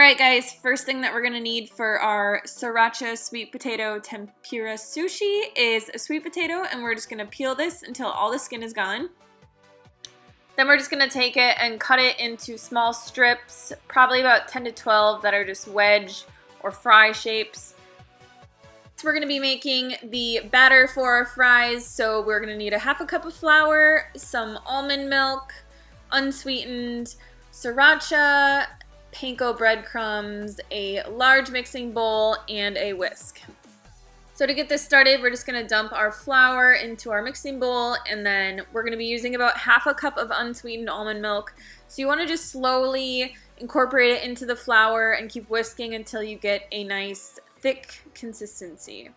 Alright guys, first thing that we're going to need for our Sriracha sweet potato tempura sushi is a sweet potato, and we're just going to peel this until all the skin is gone. Then we're just going to take it and cut it into small strips, probably about 10 to 12 that are just wedge or fry shapes. So we're going to be making the batter for our fries, so we're going to need a half a cup of flour, some almond milk, unsweetened, sriracha, panko breadcrumbs, a large mixing bowl, and a whisk. So to get this started, we're just going to dump our flour into our mixing bowl, and then we're going to be using about half a cup of unsweetened almond milk. So you want to just slowly incorporate it into the flour and keep whisking until you get a nice thick consistency.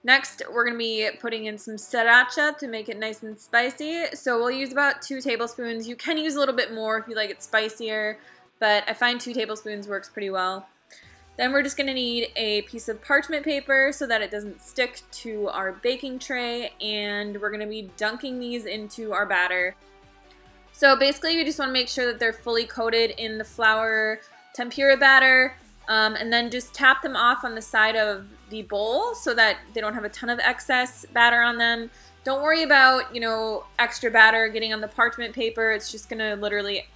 Next, we're going to be putting in some sriracha to make it nice and spicy. So we'll use about 2 tablespoons. You can use a little bit more if you like it spicier, but I find 2 tablespoons works pretty well. Then we're just going to need a piece of parchment paper so that it doesn't stick to our baking tray, and we're going to be dunking these into our batter. So basically we just want to make sure that they're fully coated in the flour tempura batter, and then just tap them off on the side of the bowl so that they don't have a ton of excess batter on them. Don't worry about, extra batter getting on the parchment paper. It's just going to literally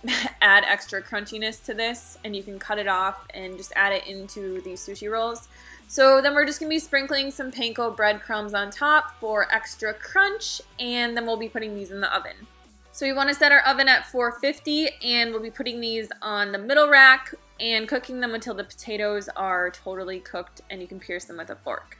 add extra crunchiness to this, and you can cut it off and just add it into the sushi rolls. So then we're just going to be sprinkling some panko breadcrumbs on top for extra crunch, and then we'll be putting these in the oven. So we want to set our oven at 450, and we'll be putting these on the middle rack and cooking them until the potatoes are totally cooked and you can pierce them with a fork.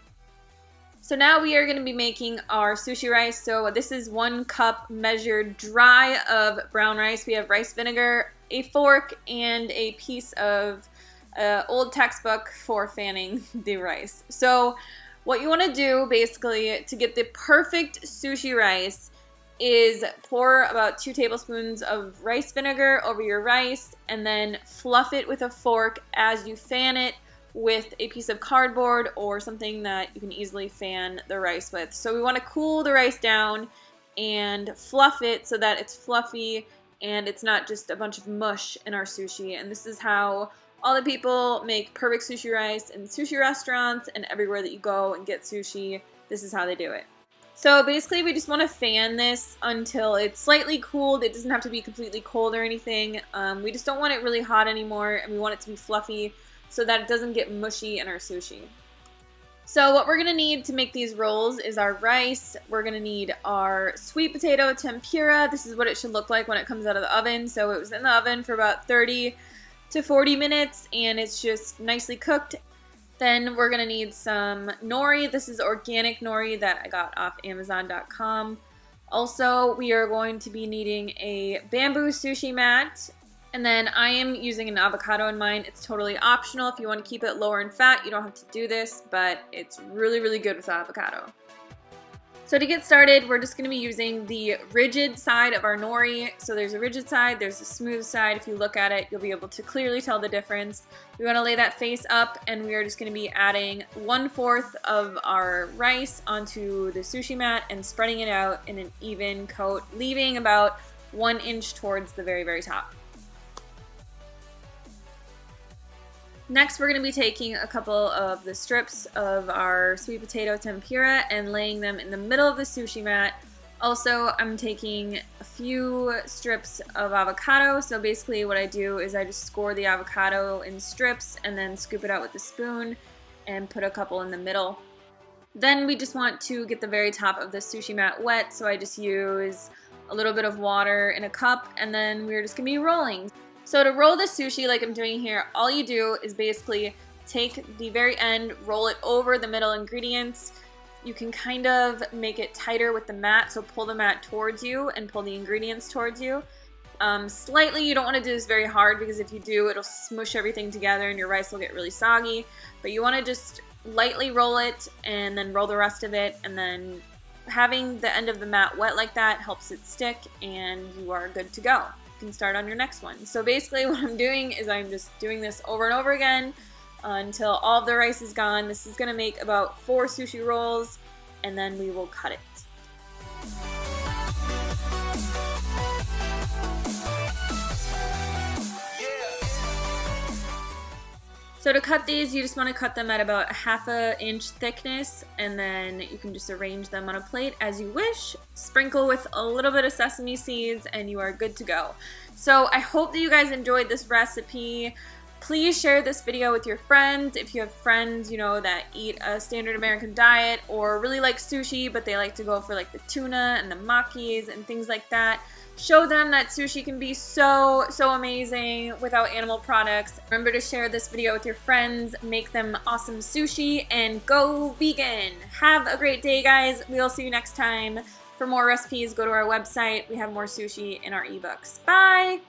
So now we are going to be making our sushi rice. So this is 1 cup measured dry of brown rice. We have rice vinegar, a fork, and a piece of old textbook for fanning the rice. So what you want to do basically to get the perfect sushi rice is pour about 2 tablespoons of rice vinegar over your rice, and then fluff it with a fork as you fan it with a piece of cardboard or something that you can easily fan the rice with. So we want to cool the rice down and fluff it so that it's fluffy and it's not just a bunch of mush in our sushi. And this is how all the people make perfect sushi rice in sushi restaurants and everywhere that you go and get sushi. This is how they do it. So basically we just want to fan this until it's slightly cooled. It doesn't have to be completely cold or anything. We just don't want it really hot anymore, and we want it to be fluffy so that it doesn't get mushy in our sushi. So what we're going to need to make these rolls is our rice. We're going to need our sweet potato tempura. This is what it should look like when it comes out of the oven. So it was in the oven for about 30 to 40 minutes, and it's just nicely cooked. Then we're going to need some nori. This is organic nori that I got off Amazon.com. Also, we are going to be needing a bamboo sushi mat. And then I am using an avocado in mine. It's totally optional. If you want to keep it lower in fat, you don't have to do this, but it's really, really good with avocado. So to get started, we're just going to be using the rigid side of our nori. So there's a rigid side, there's a smooth side. If you look at it, you'll be able to clearly tell the difference. We want to lay that face up, and we are just going to be adding 1/4 of our rice onto the sushi mat and spreading it out in an even coat, leaving about 1 inch towards the very, very top. Next, we're going to be taking a couple of the strips of our sweet potato tempura and laying them in the middle of the sushi mat. Also, I'm taking a few strips of avocado. So basically what I do is I just score the avocado in strips and then scoop it out with a spoon and put a couple in the middle. Then we just want to get the very top of the sushi mat wet, so I just use a little bit of water in a cup, and then we're just going to be rolling. So to roll the sushi like I'm doing here, all you do is basically take the very end, roll it over the middle ingredients. You can kind of make it tighter with the mat, so pull the mat towards you and pull the ingredients towards you. Slightly, you don't want to do this very hard, because if you do, it'll smush everything together and your rice will get really soggy. But you want to just lightly roll it and then roll the rest of it, and then having the end of the mat wet like that helps it stick, and you are good to go. You can start on your next one. So basically what I'm doing is I'm just doing this over and over again until all of the rice is gone. This is going to make about 4 sushi rolls, and then we will cut it. So to cut these, you just want to cut them at about 1/2 inch thickness, and then you can just arrange them on a plate as you wish. Sprinkle with a little bit of sesame seeds and you are good to go. So I hope that you guys enjoyed this recipe. Please share this video with your friends. If you have friends, you know, that eat a standard American diet or really like sushi, but they like to go for like the tuna and the makis and things like that, show them that sushi can be so amazing without animal products. Remember to share this video with your friends, make them awesome sushi, and go vegan. Have a great day, guys. We'll see you next time. For more recipes, go to our website. We have more sushi in our ebooks. Bye!